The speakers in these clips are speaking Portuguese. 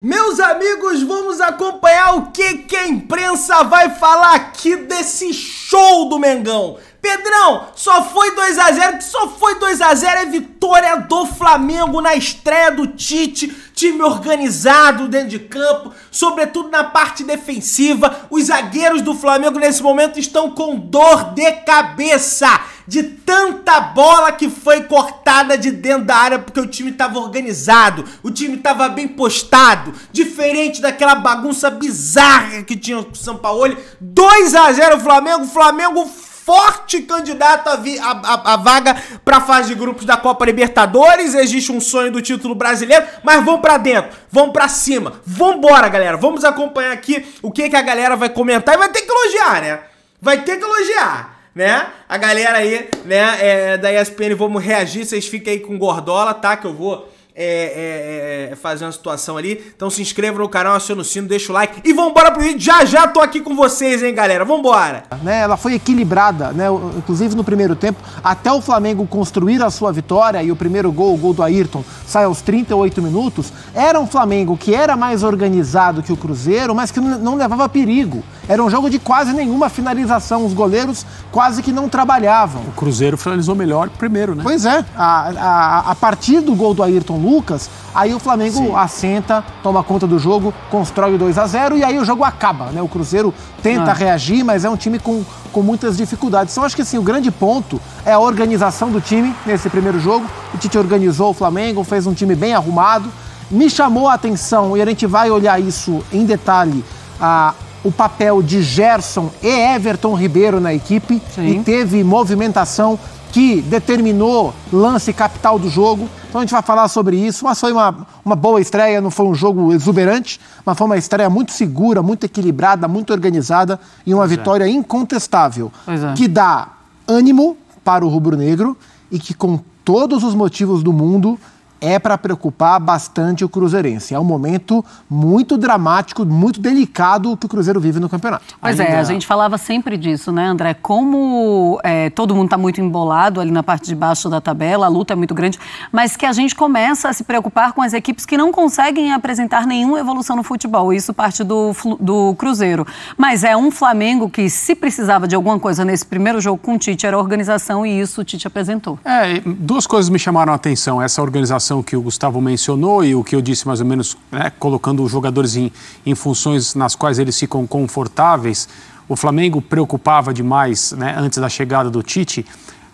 Meus amigos, vamos acompanhar o que a imprensa vai falar aqui desse show do Mengão. Pedrão, só foi 2 a 0, que só foi 2 a 0 é vitória do Flamengo na estreia do Tite, time organizado dentro de campo, sobretudo na parte defensiva. Os zagueiros do Flamengo nesse momento estão com dor de cabeça, de tanta bola que foi cortada de dentro da área, porque o time estava organizado, o time estava bem postado, diferente daquela bagunça bizarra que tinha o Sampaoli. 2 a 0 Flamengo forte candidato a vaga para fase de grupos da Copa Libertadores. Existe um sonho do título brasileiro, mas vamos pra dentro, vamos pra cima, vambora, galera. Vamos acompanhar aqui o que a galera vai comentar e vai ter que elogiar, né? Vai ter que elogiar, né? A galera aí, né, da ESPN, vamos reagir, vocês fiquem aí com gordola, tá? Que eu vou fazer uma situação ali. Então se inscreva no canal, aciona o sino, deixa o like e vambora pro vídeo. Já tô aqui com vocês, hein, galera. Vambora! Ela foi equilibrada, né? Inclusive no primeiro tempo, até o Flamengo construir a sua vitória, e o primeiro gol, o gol do Ayrton, sai aos 38 minutos. Era um Flamengo que era mais organizado que o Cruzeiro, mas que não levava perigo. Era um jogo de quase nenhuma finalização. Os goleiros quase que não trabalhavam. O Cruzeiro finalizou melhor primeiro, né? Pois é. A partir do gol do Ayrton Lucas, aí o Flamengo assenta, toma conta do jogo, constrói o 2 a 0 e aí o jogo acaba, né? O Cruzeiro tenta reagir, mas é um time com muitas dificuldades. Então acho que assim, o grande ponto é a organização do time nesse primeiro jogo. O Tite organizou o Flamengo, fez um time bem arrumado. Me chamou a atenção, e a gente vai olhar isso em detalhe, o papel de Gerson e Everton Ribeiro na equipe. Sim. E teve movimentação que determinou lance capital do jogo. Então a gente vai falar sobre isso, mas foi uma boa estreia, não foi um jogo exuberante, mas foi uma estreia muito segura, muito equilibrada, muito organizada e uma vitória incontestável, que dá ânimo para o rubro-negro e que, com todos os motivos do mundo, é para preocupar bastante o cruzeirense. É um momento muito dramático, muito delicado que o Cruzeiro vive no campeonato. Pois a gente falava sempre disso, né, André? Como todo mundo está muito embolado ali na parte de baixo da tabela, a luta é muito grande, mas que a gente começa a se preocupar com as equipes que não conseguem apresentar nenhuma evolução no futebol. Isso parte do Cruzeiro. Mas é um Flamengo que, se precisava de alguma coisa nesse primeiro jogo com o Tite, era a organização, e isso o Tite apresentou. Duas coisas me chamaram a atenção. Essa organização que o Gustavo mencionou e o que eu disse mais ou menos, né, colocando os jogadores em funções nas quais eles ficam confortáveis. O Flamengo preocupava demais, né, antes da chegada do Tite,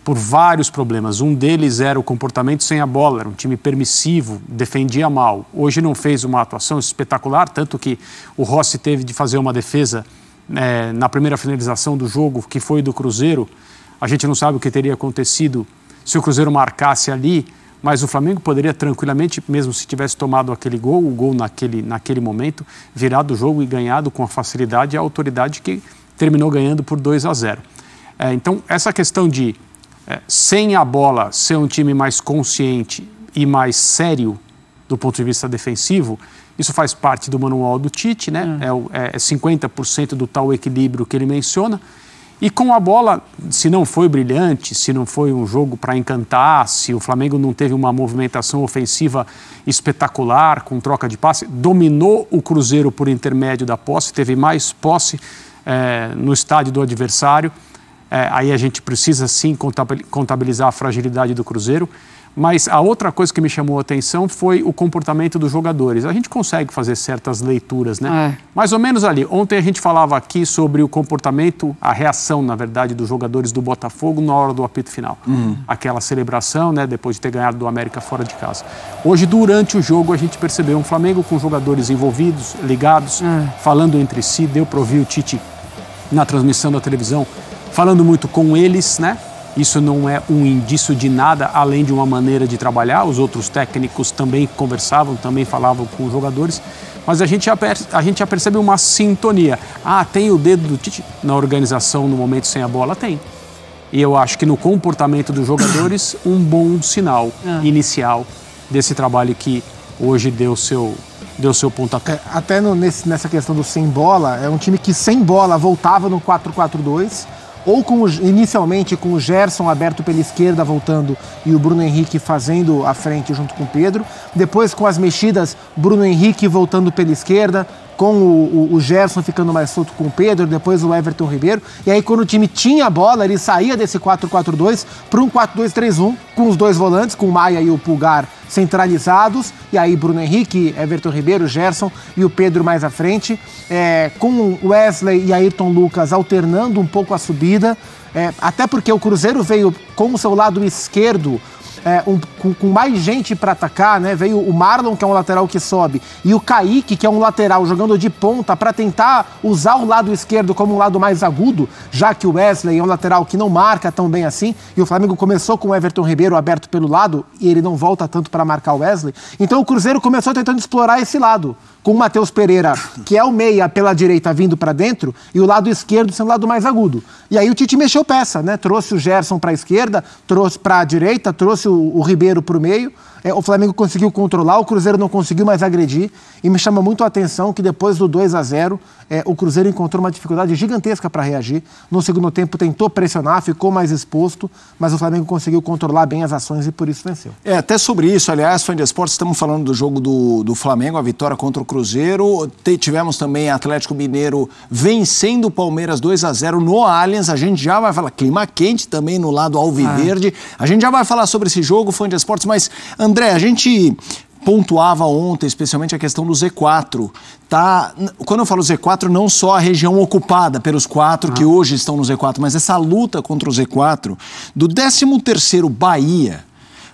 por vários problemas. Um deles era o comportamento sem a bola, era um time permissivo, defendia mal. Hoje não fez uma atuação espetacular, tanto que o Rossi teve de fazer uma defesa na primeira finalização do jogo, que foi do Cruzeiro. A gente não sabe o que teria acontecido se o Cruzeiro marcasse ali, mas o Flamengo poderia tranquilamente, mesmo se tivesse tomado aquele gol, o gol naquele momento, virado o jogo e ganhado com a facilidade e a autoridade que terminou ganhando por 2 a 0. Então, essa questão de, sem a bola, ser um time mais consciente e mais sério do ponto de vista defensivo, isso faz parte do manual do Tite, né? É 50% do tal equilíbrio que ele menciona. E com a bola, se não foi brilhante, se não foi um jogo para encantar, se o Flamengo não teve uma movimentação ofensiva espetacular, com troca de passe, dominou o Cruzeiro por intermédio da posse, teve mais posse no estádio do adversário. Aí a gente precisa sim contabilizar a fragilidade do Cruzeiro. Mas a outra coisa que me chamou a atenção foi o comportamento dos jogadores. A gente consegue fazer certas leituras, né? Mais ou menos ali. Ontem a gente falava aqui sobre o comportamento, a reação, na verdade, dos jogadores do Botafogo na hora do apito final. Aquela celebração, né, depois de ter ganhado do América fora de casa. Hoje, durante o jogo, a gente percebeu um Flamengo com jogadores envolvidos, ligados, falando entre si. Deu para ouvir o Tite na transmissão da televisão, falando muito com eles, né? Isso não é um indício de nada, além de uma maneira de trabalhar. Os outros técnicos também conversavam, também falavam com os jogadores. Mas a gente já percebe uma sintonia. Tem o dedo do Tite na organização no momento sem a bola? Tem. E eu acho que no comportamento dos jogadores, um bom sinal inicial desse trabalho que hoje deu seu pontapé. Até nessa questão do sem bola, é um time que sem bola voltava no 4-4-2. ou inicialmente com o Gerson aberto pela esquerda voltando e o Bruno Henrique fazendo a frente junto com o Pedro. Depois com as mexidas, Bruno Henrique voltando pela esquerda, com o Gerson ficando mais solto com o Pedro, depois o Everton Ribeiro. E aí quando o time tinha a bola, ele saía desse 4-4-2 para um 4-2-3-1, com os dois volantes, com o Maia e o Pulgar centralizados, e aí Bruno Henrique, Everton Ribeiro, Gerson e o Pedro mais à frente, com Wesley e Ayrton Lucas alternando um pouco a subida, até porque o Cruzeiro veio com o seu lado esquerdo com mais gente para atacar, né? Veio o Marlon, que é um lateral que sobe, e o Kaique, que é um lateral jogando de ponta para tentar usar o lado esquerdo como um lado mais agudo, já que o Wesley é um lateral que não marca tão bem assim, e o Flamengo começou com o Everton Ribeiro aberto pelo lado, e ele não volta tanto para marcar o Wesley. Então o Cruzeiro começou tentando explorar esse lado, com o Matheus Pereira, que é o meia pela direita vindo para dentro, e o lado esquerdo sendo o lado mais agudo. E aí o Tite mexeu peça, né? Trouxe o Gerson para a esquerda, trouxe para a direita, trouxe o Ribeiro para o meio. O Flamengo conseguiu controlar, o Cruzeiro não conseguiu mais agredir. E me chama muito a atenção que depois do 2-0, o Cruzeiro encontrou uma dificuldade gigantesca para reagir. No segundo tempo tentou pressionar, ficou mais exposto, mas o Flamengo conseguiu controlar bem as ações e por isso venceu. Até sobre isso, aliás, fã de esportes, estamos falando do jogo do Flamengo, a vitória contra o Cruzeiro. Tivemos também Atlético Mineiro vencendo o Palmeiras 2-0 no Allianz. A gente já vai falar, clima quente também no lado alviverde. A gente já vai falar sobre esse jogo, fã de esportes, mas André, a gente pontuava ontem, especialmente a questão do Z4. Quando eu falo Z4, não só a região ocupada pelos 4 que hoje estão no Z4, mas essa luta contra o Z4, do 13º Bahia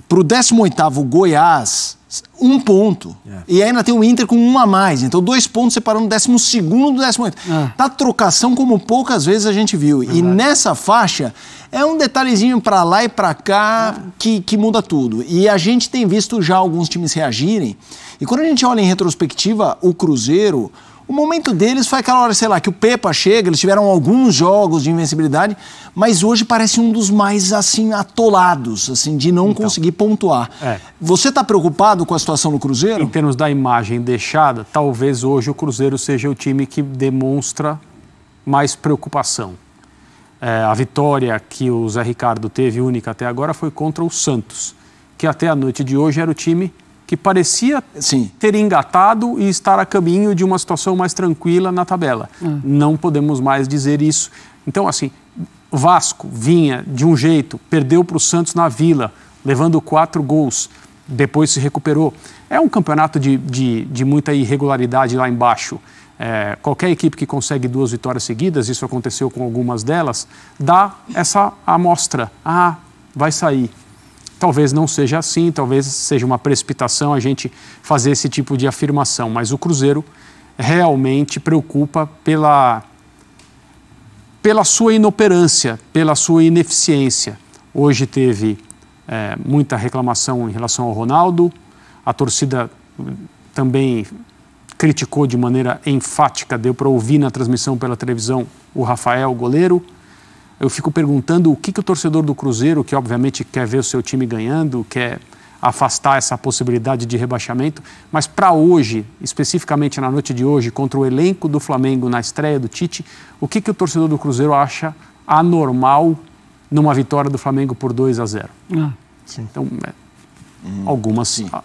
para o 18º Goiás, 1 ponto. E ainda tem o Inter com 1 a mais. Então 2 pontos separando o 12º do 18º. Tá trocação como poucas vezes a gente viu. E nessa faixa é um detalhezinho para lá e para cá que muda tudo. E a gente tem visto já alguns times reagirem. E quando a gente olha em retrospectiva, o Cruzeiro, o momento deles foi aquela hora, sei lá, que o Pepa chega, eles tiveram alguns jogos de invencibilidade, mas hoje parece um dos mais, assim, atolados, assim, de não conseguir pontuar. Você está preocupado com a situação do Cruzeiro? Em termos da imagem deixada, talvez hoje o Cruzeiro seja o time que demonstra mais preocupação. A vitória que o Zé Ricardo teve, única até agora, foi contra o Santos, que até a noite de hoje era o time que parecia ter engatado e estar a caminho de uma situação mais tranquila na tabela. Não podemos mais dizer isso. Então, assim, o Vasco vinha de um jeito, perdeu para o Santos na Vila, levando 4 gols, depois se recuperou. É um campeonato de muita irregularidade lá embaixo. Qualquer equipe que consegue 2 vitórias seguidas, isso aconteceu com algumas delas, dá essa amostra. Vai sair. Talvez não seja assim, talvez seja uma precipitação a gente fazer esse tipo de afirmação, mas o Cruzeiro realmente preocupa pela sua inoperância, pela sua ineficiência. Hoje teve muita reclamação em relação ao Ronaldo, a torcida também criticou de maneira enfática, deu para ouvir na transmissão pela televisão o Rafael, o goleiro. Eu fico perguntando o que o torcedor do Cruzeiro, que obviamente quer ver o seu time ganhando, quer afastar essa possibilidade de rebaixamento, mas para hoje, especificamente na noite de hoje, contra o elenco do Flamengo na estreia do Tite, o que o torcedor do Cruzeiro acha anormal numa vitória do Flamengo por 2-0? Então,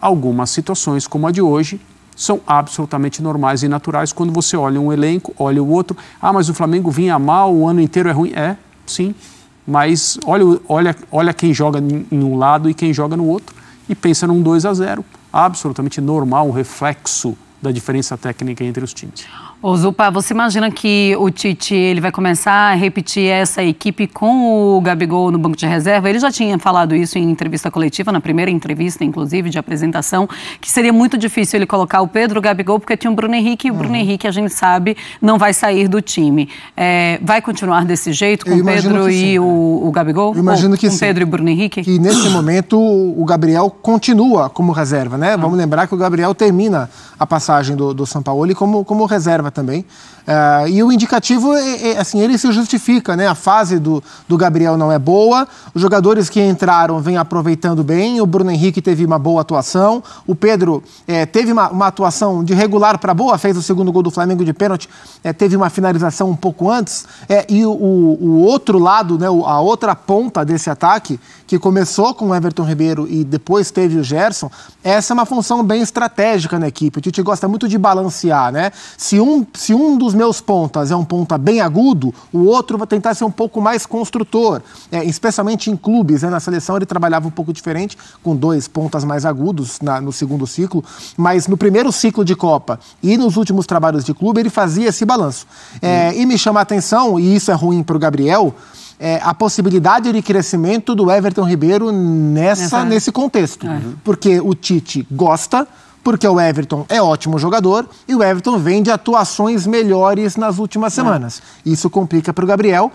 algumas situações como a de hoje são absolutamente normais e naturais quando você olha um elenco, olha o outro. Mas o Flamengo vinha mal, o ano inteiro é ruim. Sim, mas olha quem joga em um lado e quem joga no outro e pensa num 2-0. Absolutamente normal, um reflexo da diferença técnica entre os times. Ô Zupa, você imagina que o Tite ele vai começar a repetir essa equipe com o Gabigol no banco de reserva? Ele já tinha falado isso em entrevista coletiva, na primeira entrevista, inclusive, de apresentação, que seria muito difícil ele colocar o Pedro, o Gabigol, porque tinha o Bruno Henrique, e o Bruno Henrique, a gente sabe, não vai sair do time. Vai continuar desse jeito, com o Pedro e o Gabigol? Eu imagino que com sim. Pedro e Bruno Henrique? Que nesse momento o Gabriel continua como reserva, né? Vamos lembrar que o Gabriel termina a passagem passagem do Sampaoli como reserva também. E o indicativo, assim, ele se justifica, né? A fase do Gabriel não é boa, os jogadores que entraram vêm aproveitando bem, o Bruno Henrique teve uma boa atuação, o Pedro teve uma atuação de regular para boa, fez o segundo gol do Flamengo de pênalti, teve uma finalização um pouco antes, e o outro lado, né, a outra ponta desse ataque, que começou com o Everton Ribeiro e depois teve o Gerson, essa é uma função bem estratégica na equipe. O Tite gosta muito de balancear, né? Se um dos meus pontas é um ponta bem agudo, o outro vai tentar ser um pouco mais construtor, especialmente em clubes, né? Na seleção ele trabalhava um pouco diferente, com 2 pontas mais agudos no segundo ciclo, mas no primeiro ciclo de Copa e nos últimos trabalhos de clube ele fazia esse balanço. E me chama a atenção, e isso é ruim para o Gabriel, a possibilidade de crescimento do Everton Ribeiro nesse contexto. Porque o Tite gosta, porque o Everton é ótimo jogador e o Everton vem de atuações melhores nas últimas semanas. Isso complica para o Gabriel.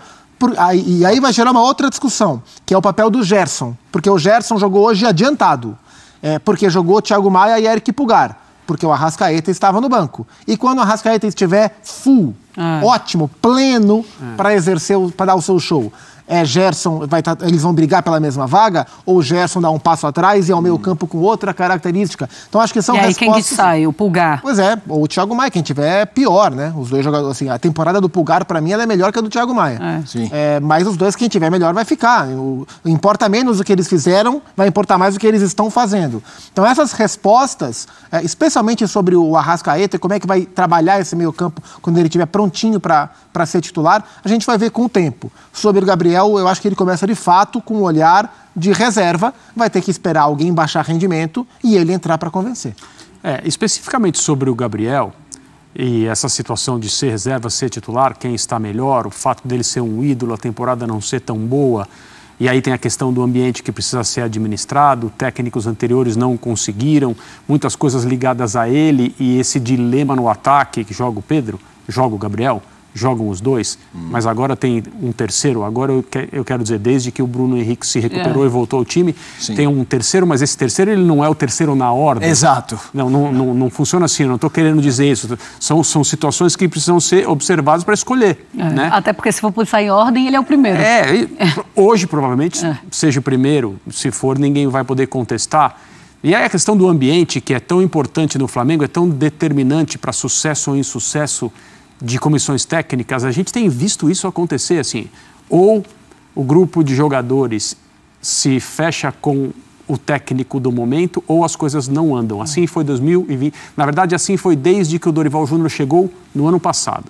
E aí vai gerar uma outra discussão, que é o papel do Gerson. Porque o Gerson jogou hoje adiantado. Porque jogou Thiago Maia e Eric Pulgar. Porque o Arrascaeta estava no banco. E quando o Arrascaeta estiver full, ótimo, pleno, para exercer, para dar o seu show, Gerson, eles vão brigar pela mesma vaga? Ou Gerson dá um passo atrás e ao meio campo com outra característica? Então acho que são respostas... E aí quem que sai? O Pulgar? Pois ou o Thiago Maia, quem tiver pior, né? Os dois jogadores, assim, a temporada do Pulgar, para mim, ela é melhor que a do Thiago Maia. Mas os dois, quem tiver melhor, vai ficar. Importa menos o que eles fizeram, vai importar mais o que eles estão fazendo. Então essas respostas, especialmente sobre o Arrascaeta, como é que vai trabalhar esse meio campo quando ele estiver prontinho para ser titular, a gente vai ver com o tempo. Sobre o Gabriel, eu acho que ele começa de fato com um olhar de reserva, vai ter que esperar alguém baixar rendimento e ele entrar para convencer. Especificamente sobre o Gabriel e essa situação de ser reserva, ser titular, quem está melhor, o fato dele ser um ídolo, a temporada não ser tão boa, e aí tem a questão do ambiente que precisa ser administrado, técnicos anteriores não conseguiram, muitas coisas ligadas a ele e esse dilema no ataque, que joga o Pedro, joga o Gabriel, jogam os dois, mas agora tem um terceiro. Agora eu quero dizer, desde que o Bruno Henrique se recuperou e voltou ao time, tem um terceiro, mas esse terceiro ele não é o terceiro na ordem. Exato. Não funciona assim, eu não estou querendo dizer isso. São situações que precisam ser observadas para escolher. Né? Até porque se for pensar em ordem, ele é o primeiro. Hoje provavelmente seja o primeiro, se for ninguém vai poder contestar. E aí a questão do ambiente, que é tão importante no Flamengo, é tão determinante para sucesso ou insucesso de comissões técnicas, a gente tem visto isso acontecer assim, ou o grupo de jogadores se fecha com o técnico do momento, ou as coisas não andam. Assim foi 2020, na verdade assim foi desde que o Dorival Júnior chegou no ano passado.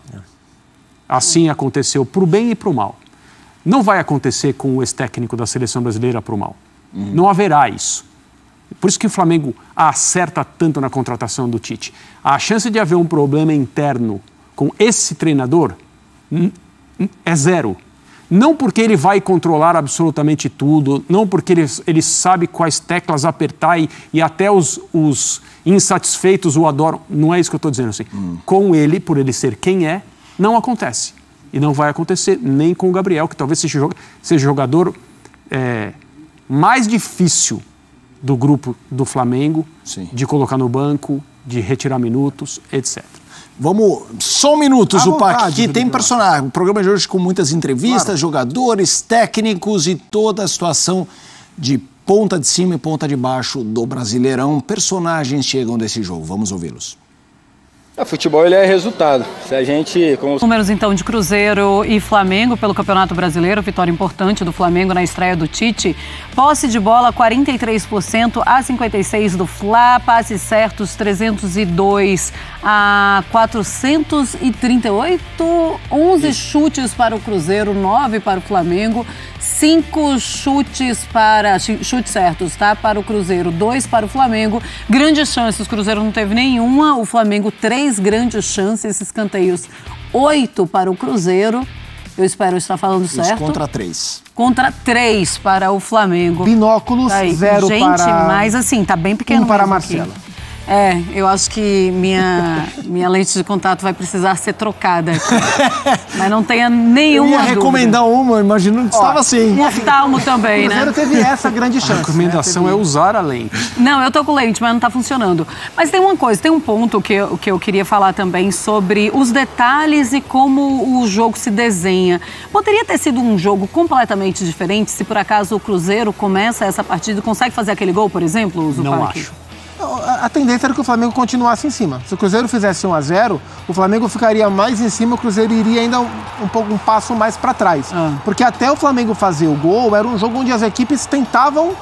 Assim aconteceu para o bem e para o mal. Não vai acontecer com o ex-técnico da seleção brasileira para o mal. Não haverá isso. Por isso que o Flamengo acerta tanto na contratação do Tite. A chance de haver um problema interno com esse treinador é zero. Não porque ele vai controlar absolutamente tudo, não porque ele sabe quais teclas apertar e até os insatisfeitos o adoram. Não é isso que eu estou dizendo assim. Com ele, por ele ser quem é, não acontece. E não vai acontecer nem com o Gabriel, que talvez seja o jogador mais difícil do grupo do Flamengo, de colocar no banco, de retirar minutos, etc. Vamos, só um minuto, Zupac, que tem personagem. O programa de hoje com muitas entrevistas, jogadores, técnicos e toda a situação de ponta de cima e ponta de baixo do Brasileirão. Personagens chegam desse jogo, vamos ouvi-los. O futebol ele é resultado. Se a gente... Números então de Cruzeiro e Flamengo pelo Campeonato Brasileiro, vitória importante do Flamengo na estreia do Tite. Posse de bola 43% a 56% do Fla, passes certos 302 a 438, 11 chutes para o Cruzeiro, 9 para o Flamengo, 5 chutes certos, tá? Para o Cruzeiro, 2 para o Flamengo. Grandes chances, o Cruzeiro não teve nenhuma, o Flamengo 3 grandes chances, escanteios 8 para o Cruzeiro. Eu espero estar falando certo. Contra 3. Contra 3 para o Flamengo. Binóculos, 0 gente, para... mas assim, tá bem pequeno. 1 para Marcelo. Eu acho que minha lente de contato vai precisar ser trocada aqui. Mas não tenha nenhuma dúvida. Eu ia recomendar uma, imaginando que estava assim. Um oftalmo também, né? O Cruzeiro teve essa grande chance. A recomendação é usar a lente. Não, eu tô com lente, mas não tá funcionando. Mas tem uma coisa, tem um ponto que eu queria falar também sobre os detalhes e como o jogo se desenha. Poderia ter sido um jogo completamente diferente se por acaso o Cruzeiro começa essa partida e consegue fazer aquele gol, por exemplo, Zupac? Não acho. A tendência era que o Flamengo continuasse em cima. Se o Cruzeiro fizesse 1-0, o Flamengo ficaria mais em cima, o Cruzeiro iria ainda um passo mais para trás. Porque até o Flamengo fazer o gol, era um jogo onde as equipes tentavam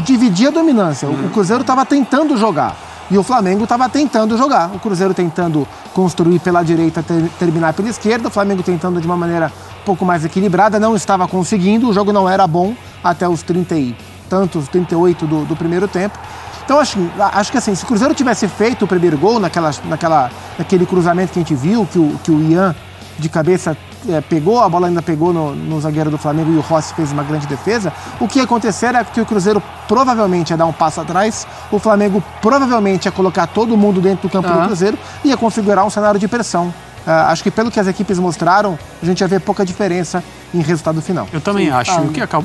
dividir a dominância. O Cruzeiro estava tentando jogar e o Flamengo estava tentando jogar. O Cruzeiro tentando construir pela direita, terminar pela esquerda, o Flamengo tentando de uma maneira um pouco mais equilibrada, não estava conseguindo, o jogo não era bom até os 30 e tantos, 38 do primeiro tempo. Então, acho que assim, se o Cruzeiro tivesse feito o primeiro gol naquele cruzamento que a gente viu, que o Ian de cabeça pegou, a bola ainda pegou no zagueiro do Flamengo e o Rossi fez uma grande defesa, o que ia acontecer era que o Cruzeiro provavelmente ia dar um passo atrás, o Flamengo provavelmente ia colocar todo mundo dentro do campo do Cruzeiro e ia configurar um cenário de pressão. Acho que pelo que as equipes mostraram, a gente ia ver pouca diferença em resultado final. Eu também acho.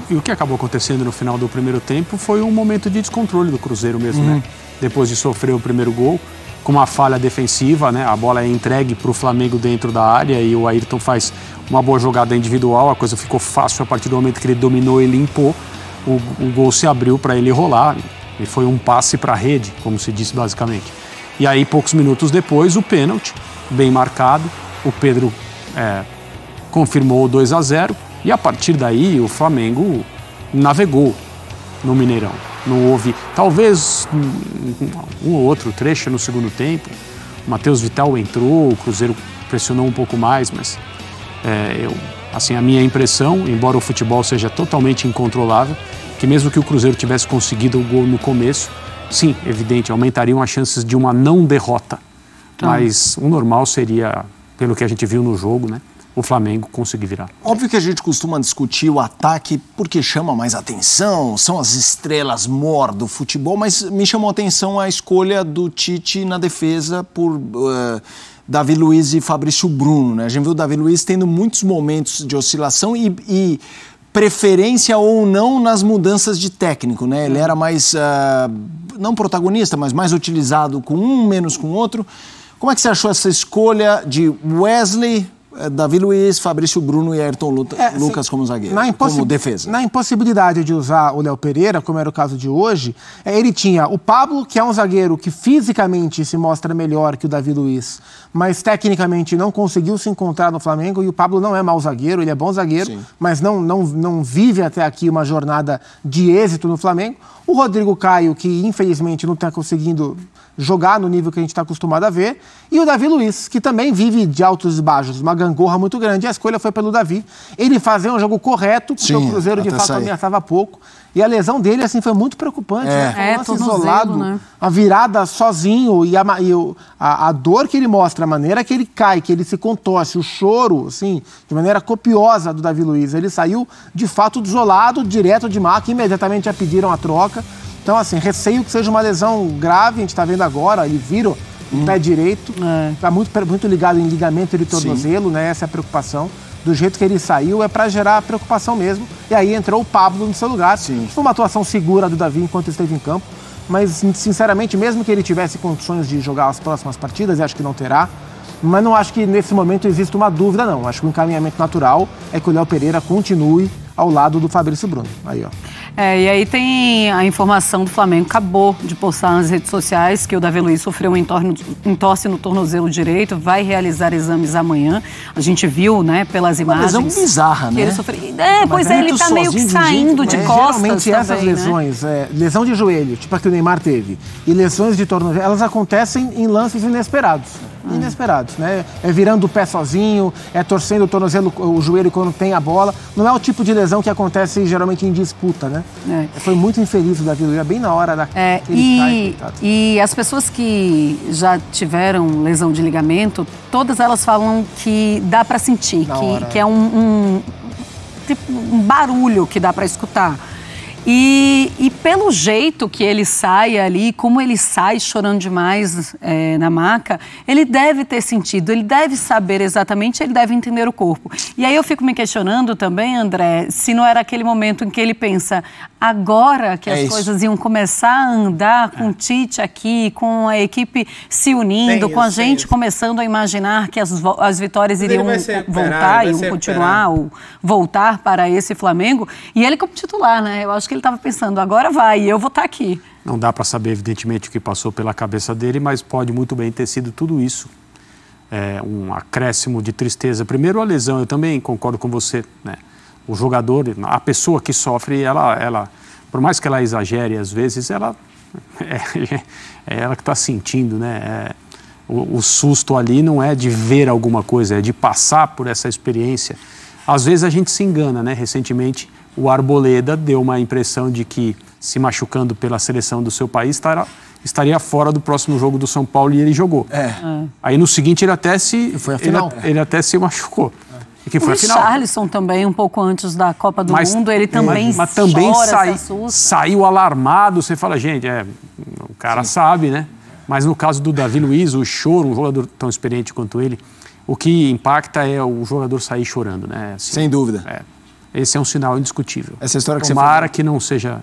E o que acabou acontecendo no final do primeiro tempo foi um momento de descontrole do Cruzeiro mesmo, né? Depois de sofrer o primeiro gol, com uma falha defensiva, né? A bola é entregue para o Flamengo dentro da área e o Ayrton faz uma boa jogada individual, a coisa ficou fácil a partir do momento que ele dominou e limpou, o gol se abriu para ele rolar, e foi um passe para a rede, como se disse basicamente. E aí, poucos minutos depois, o pênalti, bem marcado, o Pedro confirmou o 2-0 e a partir daí o Flamengo navegou no Mineirão. Não houve, talvez um ou outro trecho no segundo tempo, o Matheus Vital entrou, o Cruzeiro pressionou um pouco mais, mas a minha impressão, embora o futebol seja totalmente incontrolável, que mesmo que o Cruzeiro tivesse conseguido o gol no começo, sim, evidente, aumentariam as chances de uma não derrota. Mas o normal seria, pelo que a gente viu no jogo, né, o Flamengo conseguir virar. Óbvio que a gente costuma discutir o ataque porque chama mais atenção, são as estrelas mor do futebol, mas me chamou a atenção a escolha do Tite na defesa por Davi Luiz e Fabrício Bruno, né? A gente viu o Davi Luiz tendo muitos momentos de oscilação e preferência ou não nas mudanças de técnico, né? Ele era mais, não protagonista, mas mais utilizado com um, menos com outro. Como é que você achou essa escolha de Wesley, Davi Luiz, Fabrício Bruno e Ayrton Lucas como zagueiro, como defesa? Na impossibilidade de usar o Léo Pereira, como era o caso de hoje, ele tinha o Pablo, que é um zagueiro que fisicamente se mostra melhor que o Davi Luiz, mas tecnicamente não conseguiu se encontrar no Flamengo, e o Pablo não é mau zagueiro, ele é bom zagueiro, sim, mas não vive até aqui uma jornada de êxito no Flamengo. O Rodrigo Caio, que infelizmente não está conseguindo jogar no nível que a gente está acostumado a ver, e o Davi Luiz, que também vive de altos e baixos, uma gangorra muito grande, e a escolha foi pelo Davi. Ele fazia um jogo correto, porque o Cruzeiro de fato ameaçava pouco, e a lesão dele assim foi muito preocupante, né? Um lance isolado, né? A virada sozinho, e a dor que ele mostra, a maneira que ele cai, que ele se contorce, o choro, assim, de maneira copiosa do Davi Luiz. Ele saiu de fato isolado, direto de maca, imediatamente já pediram a troca. Então, assim, receio que seja uma lesão grave, a gente está vendo agora, ele vira o pé direito, está muito ligado em ligamento de tornozelo, né? Essa é a preocupação. Do jeito que ele saiu, é para gerar preocupação mesmo. E aí entrou o Pablo no seu lugar. Sim. Foi uma atuação segura do Davi enquanto esteve em campo, mas, sinceramente, mesmo que ele tivesse condições de jogar as próximas partidas, e acho que não terá, mas não acho que nesse momento exista uma dúvida, não. Acho que o encaminhamento natural é que o Léo Pereira continue ao lado do Fabrício Bruno. Aí, ó. E aí tem a informação do Flamengo, acabou de postar nas redes sociais que o Davi Luiz sofreu um entorse no tornozelo direito, vai realizar exames amanhã. A gente viu, né, pelas imagens. Uma lesão bizarra, né? Ele sofreu... pois é, ele tá meio que saindo de costas. Geralmente essas também, lesões, lesão de joelho, tipo a que o Neymar teve, e lesões de tornozelo, elas acontecem em lances inesperados. Inesperados, né? É virando o pé sozinho, é torcendo o tornozelo, o joelho quando tem a bola. Não é o tipo de lesão que acontece geralmente em disputa, né? Foi muito infeliz o Davi Luiz, bem na hora e as pessoas que já tiveram lesão de ligamento, todas elas falam que dá para sentir, que é tipo um barulho que dá para escutar. E pelo jeito que ele sai ali, como ele sai chorando demais na maca, ele deve ter sentido, ele deve saber exatamente, ele deve entender o corpo. E aí eu fico me questionando também, André, se não era aquele momento em que ele pensa, agora que as coisas iam começar a andar com o Tite aqui, com a equipe se unindo, com a gente começando a imaginar que as vitórias iriam voltar, iam continuar, ou voltar para esse Flamengo, e ele como titular, né? Eu acho que ele estava pensando, agora vai, eu vou estar aqui. Não dá para saber, evidentemente, o que passou pela cabeça dele, mas pode muito bem ter sido tudo isso. Um acréscimo de tristeza. Primeiro, a lesão, eu também concordo com você, né? O jogador, a pessoa que sofre, ela por mais que ela exagere, às vezes, ela é ela que está sentindo, né? O susto ali não é de ver alguma coisa, é de passar por essa experiência. Às vezes a gente se engana, né? Recentemente, o Arboleda deu uma impressão de que, se machucando pela seleção do seu país, estaria fora do próximo jogo do São Paulo e ele jogou. Aí no seguinte ele até se machucou. Que foi o Richarlison também, um pouco antes da Copa do Mundo, ele também saiu alarmado. Você fala, gente, o cara sabe, né? Mas no caso do Davi Luiz, o choro, um jogador tão experiente quanto ele, o que impacta é o jogador sair chorando, né? Assim, sem dúvida. Esse é um sinal indiscutível. Essa história que Tomara que não seja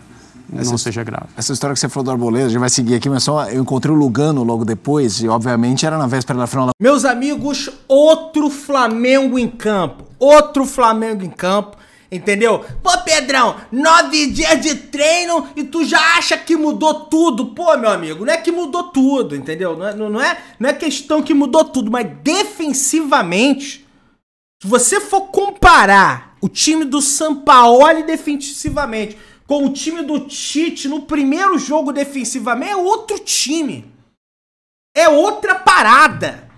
grave. Essa história que você falou do Arboleda, a gente vai seguir aqui, mas só eu encontrei o Lugano logo depois, e obviamente era na véspera da final. Meus amigos, outro Flamengo em campo. Outro Flamengo em campo, entendeu? Pô, Pedrão, 9 dias de treino e tu já acha que mudou tudo. Pô, meu amigo, não é que mudou tudo, entendeu? Não é questão que mudou tudo, mas defensivamente, se você for comparar o time do Sampaoli defensivamente com o time do Tite no primeiro jogo defensivamente, é outro time. É outra parada.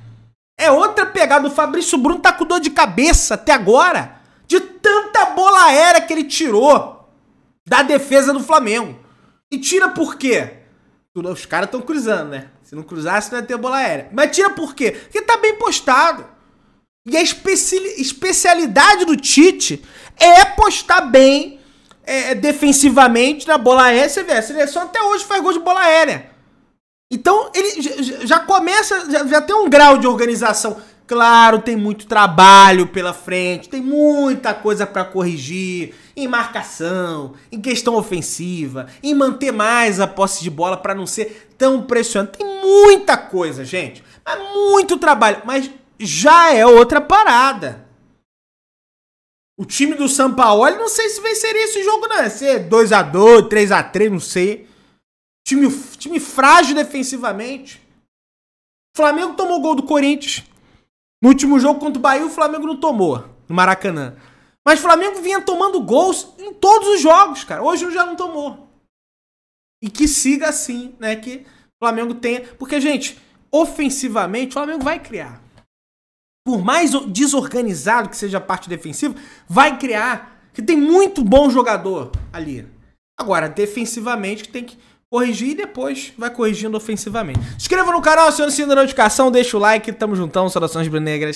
É outra pegada. O Fabrício Bruno tá com dor de cabeça até agora, de tanta bola aérea que ele tirou da defesa do Flamengo. E tira por quê? Os caras estão cruzando, né? Se não cruzasse, não ia ter bola aérea. Mas tira por quê? Porque tá bem postado. E a especialidade do Tite é postar bem defensivamente na bola aérea. Você vê, a seleção até hoje faz gol de bola aérea. Então, ele já começa, já tem um grau de organização. Claro, tem muito trabalho pela frente, tem muita coisa para corrigir em marcação, em questão ofensiva, em manter mais a posse de bola para não ser tão pressionante. Tem muita coisa, gente, mas muito trabalho, mas já é outra parada. O time do Sampaoli, não sei se venceria esse jogo, não. Ia ser 2-2, 3-3, não sei. Time frágil defensivamente. O Flamengo tomou gol do Corinthians. No último jogo contra o Bahia, o Flamengo não tomou, no Maracanã. Mas o Flamengo vinha tomando gols em todos os jogos, cara. Hoje já não tomou. E que siga assim, né? Que o Flamengo tenha... Porque, gente, ofensivamente, o Flamengo vai criar. Por mais desorganizado que seja a parte defensiva, vai criar. Que tem muito bom jogador ali. Agora, defensivamente, que tem que corrigir e depois vai corrigindo ofensivamente. Se inscreva no canal, acione o sininho da notificação, deixa o like, tamo juntão, saudações brunegras.